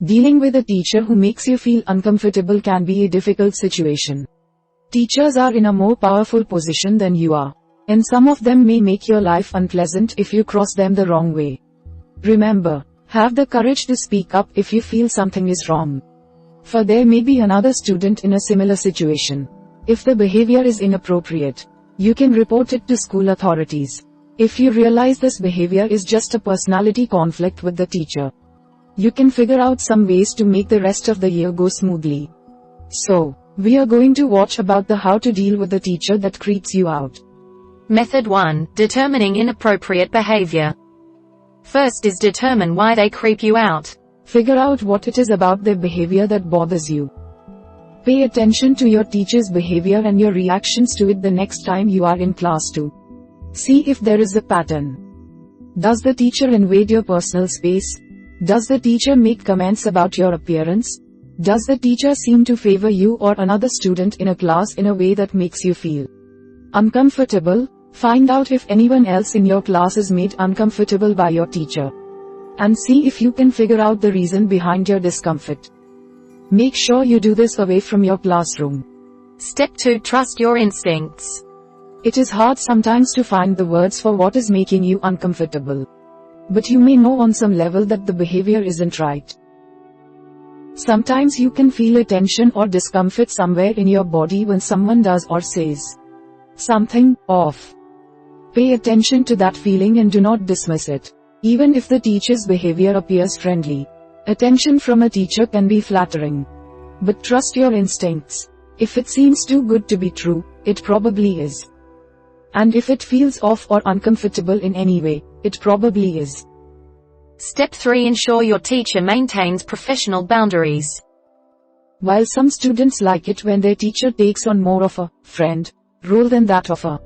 Dealing with a teacher who makes you feel uncomfortable can be a difficult situation. Teachers are in a more powerful position than you are, and some of them may make your life unpleasant if you cross them the wrong way. Remember, have the courage to speak up if you feel something is wrong. For there may be another student in a similar situation. If the behavior is inappropriate, you can report it to school authorities. If you realize this behavior is just a personality conflict with the teacher, you can figure out some ways to make the rest of the year go smoothly. So, we are going to watch about the how to deal with the teacher that creeps you out. Method 1. Determining inappropriate behavior. First is determine why they creep you out. Figure out what it is about their behavior that bothers you. Pay attention to your teacher's behavior and your reactions to it the next time you are in class too. See if there is a pattern. Does the teacher invade your personal space? Does the teacher make comments about your appearance? Does the teacher seem to favor you or another student in a class in a way that makes you feel uncomfortable? Find out if anyone else in your class is made uncomfortable by your teacher, and see if you can figure out the reason behind your discomfort. Make sure you do this away from your classroom. Step 2. Trust your instincts. It is hard sometimes to find the words for what is making you uncomfortable, but you may know on some level that the behavior isn't right. Sometimes you can feel a tension or discomfort somewhere in your body when someone does or says something off. Pay attention to that feeling and do not dismiss it. Even if the teacher's behavior appears friendly, attention from a teacher can be flattering. But trust your instincts. If it seems too good to be true, it probably is. And if it feels off or uncomfortable in any way, it probably is. Step 3. Ensure your teacher maintains professional boundaries. While some students like it when their teacher takes on more of a friend role than that of a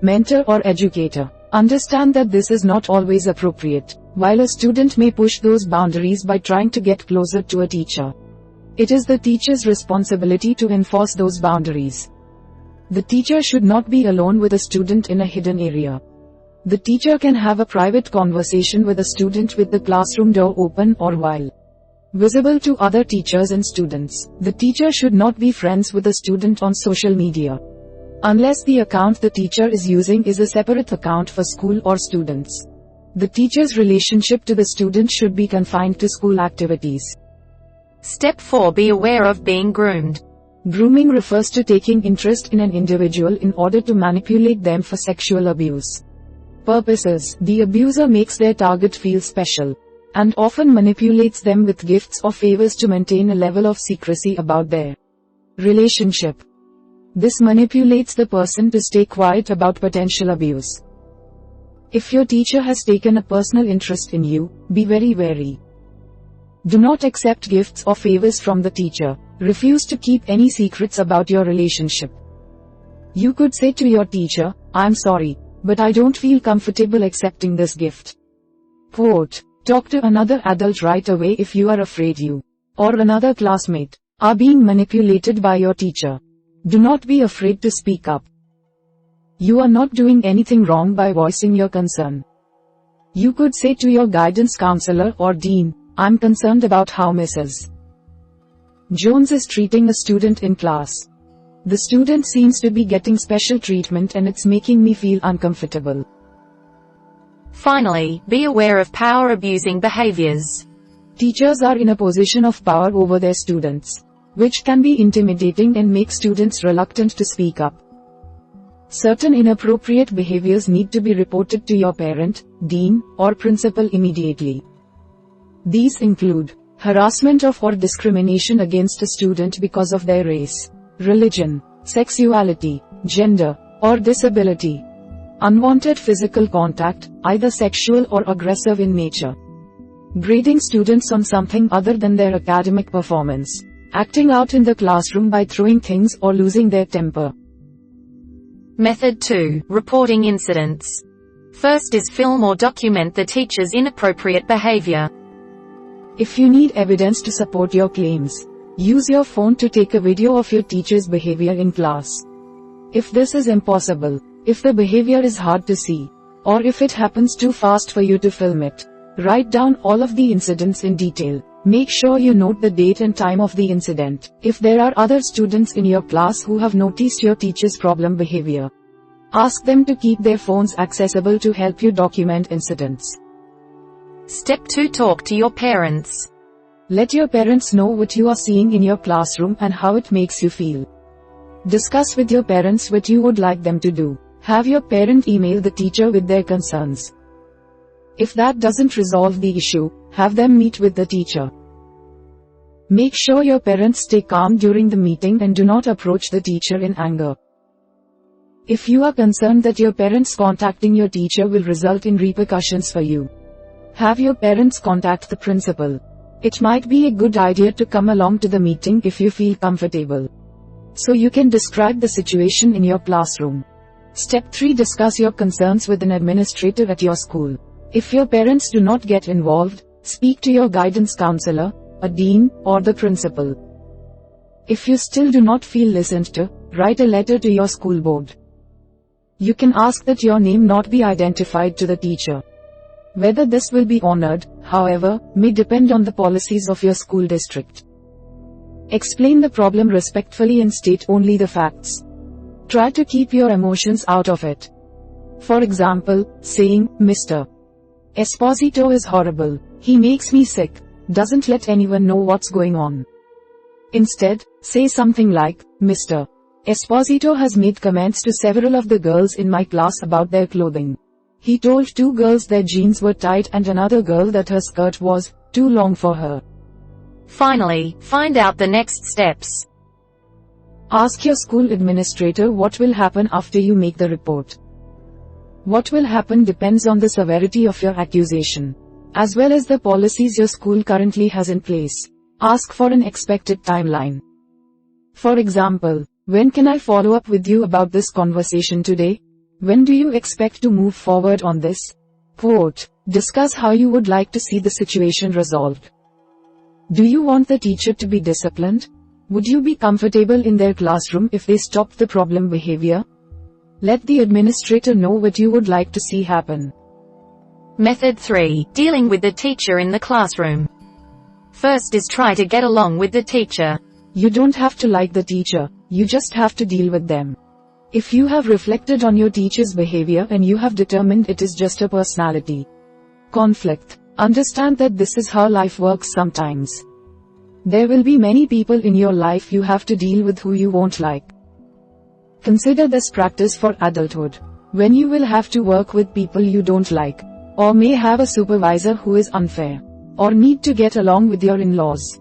mentor or educator, understand that this is not always appropriate. While a student may push those boundaries by trying to get closer to a teacher, it is the teacher's responsibility to enforce those boundaries. The teacher should not be alone with a student in a hidden area. The teacher can have a private conversation with a student with the classroom door open or while visible to other teachers and students. The teacher should not be friends with a student on social media, unless the account the teacher is using is a separate account for school or students. The teacher's relationship to the student should be confined to school activities. Step 4. Be aware of being groomed. Grooming refers to taking interest in an individual in order to manipulate them for sexual abuse purposes. The abuser makes their target feel special, and often manipulates them with gifts or favors to maintain a level of secrecy about their relationship. This manipulates the person to stay quiet about potential abuse. If your teacher has taken a personal interest in you, be very wary. Do not accept gifts or favors from the teacher. Refuse to keep any secrets about your relationship. You could say to your teacher, "I'm sorry, but I don't feel comfortable accepting this gift." Quote, talk to another adult right away if you are afraid you, or another classmate, are being manipulated by your teacher. Do not be afraid to speak up. You are not doing anything wrong by voicing your concern. You could say to your guidance counselor or dean, "I'm concerned about how Mrs. Jones is treating a student in class. The student seems to be getting special treatment and it's making me feel uncomfortable." Finally, be aware of power-abusing behaviors. Teachers are in a position of power over their students, which can be intimidating and make students reluctant to speak up. Certain inappropriate behaviors need to be reported to your parent, dean, or principal immediately. These include harassment of or discrimination against a student because of their race, religion, sexuality, gender, or disability. Unwanted physical contact, either sexual or aggressive in nature. Grading students on something other than their academic performance. Acting out in the classroom by throwing things or losing their temper. Method 2. Reporting incidents. First is film or document the teacher's inappropriate behavior. If you need evidence to support your claims, use your phone to take a video of your teacher's behavior in class. If this is impossible, if the behavior is hard to see, or if it happens too fast for you to film it, write down all of the incidents in detail. Make sure you note the date and time of the incident. If there are other students in your class who have noticed your teacher's problem behavior, ask them to keep their phones accessible to help you document incidents. Step 2. Talk to your parents. Let your parents know what you are seeing in your classroom and how it makes you feel. Discuss with your parents what you would like them to do. Have your parent email the teacher with their concerns. If that doesn't resolve the issue, have them meet with the teacher. Make sure your parents stay calm during the meeting and do not approach the teacher in anger. If you are concerned that your parents contacting your teacher will result in repercussions for you, have your parents contact the principal. It might be a good idea to come along to the meeting if you feel comfortable, so you can describe the situation in your classroom. Step 3. Discuss your concerns with an administrator at your school. If your parents do not get involved, speak to your guidance counselor, a dean, or the principal. If you still do not feel listened to, write a letter to your school board. You can ask that your name not be identified to the teacher. Whether this will be honored, however, may depend on the policies of your school district. Explain the problem respectfully and state only the facts. Try to keep your emotions out of it. For example, saying, Mr. Esposito is horrible. He makes me sick. Doesn't let anyone know what's going on. Instead, say something like, Mr. Esposito has made comments to several of the girls in my class about their clothing. He told 2 girls their jeans were tight and another girl that her skirt was too long for her. Finally, find out the next steps. Ask your school administrator what will happen after you make the report. What will happen depends on the severity of your accusation, as well as the policies your school currently has in place. Ask for an expected timeline. For example, when can I follow up with you about this conversation today? When do you expect to move forward on this? Quote, discuss how you would like to see the situation resolved. Do you want the teacher to be disciplined? Would you be comfortable in their classroom if they stopped the problem behavior? Let the administrator know what you would like to see happen. Method 3. Dealing with the teacher in the classroom. First is try to get along with the teacher. You don't have to like the teacher, you just have to deal with them. If you have reflected on your teacher's behavior and you have determined it is just a personality conflict, understand that this is how life works sometimes. There will be many people in your life you have to deal with who you won't like. Consider this practice for adulthood, when you will have to work with people you don't like, or may have a supervisor who is unfair, or need to get along with your in-laws.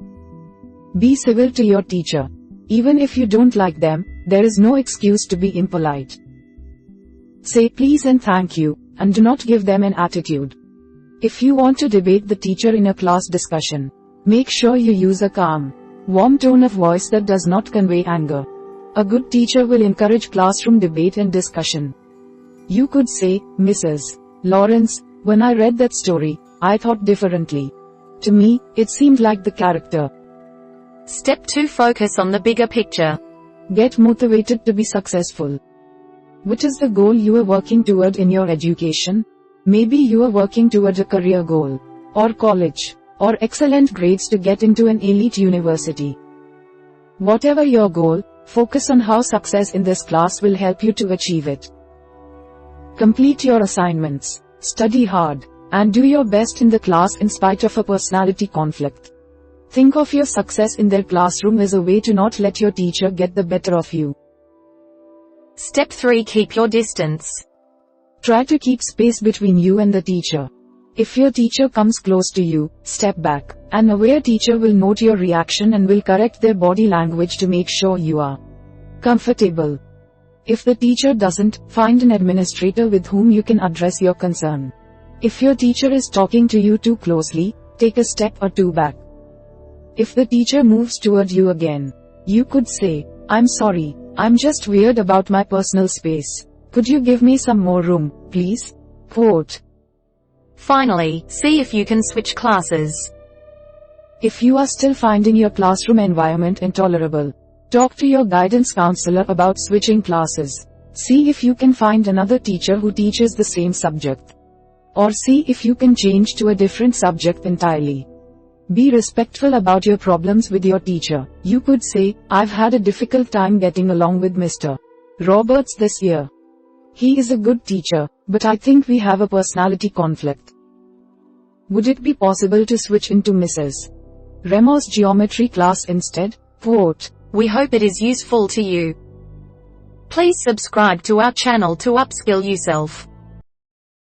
Be civil to your teacher. Even if you don't like them, there is no excuse to be impolite. Say please and thank you, and do not give them an attitude. If you want to debate the teacher in a class discussion, make sure you use a calm, warm tone of voice that does not convey anger. A good teacher will encourage classroom debate and discussion. You could say, Mrs. Lawrence, when I read that story, I thought differently. To me, it seemed like the character. Step 2. Focus on the bigger picture. Get motivated to be successful. What is the goal you are working toward in your education? Maybe you are working toward a career goal, or college, or excellent grades to get into an elite university. Whatever your goal, focus on how success in this class will help you to achieve it. Complete your assignments, study hard, and do your best in the class in spite of a personality conflict. Think of your success in their classroom as a way to not let your teacher get the better of you. Step 3. Keep your distance. Try to keep space between you and the teacher. If your teacher comes close to you, step back. An aware teacher will note your reaction and will correct their body language to make sure you are comfortable. If the teacher doesn't, find an administrator with whom you can address your concern. If your teacher is talking to you too closely, take a step or 2 back. If the teacher moves toward you again, you could say, I'm sorry, I'm just weird about my personal space. Could you give me some more room, please? Quote. Finally, see if you can switch classes. If you are still finding your classroom environment intolerable, talk to your guidance counselor about switching classes. See if you can find another teacher who teaches the same subject. Or see if you can change to a different subject entirely. Be respectful about your problems with your teacher. You could say, I've had a difficult time getting along with Mr. Roberts this year. He is a good teacher, but I think we have a personality conflict. Would it be possible to switch into Mrs. Remo's geometry class instead? Quote. We hope it is useful to you. Please subscribe to our channel to upskill yourself.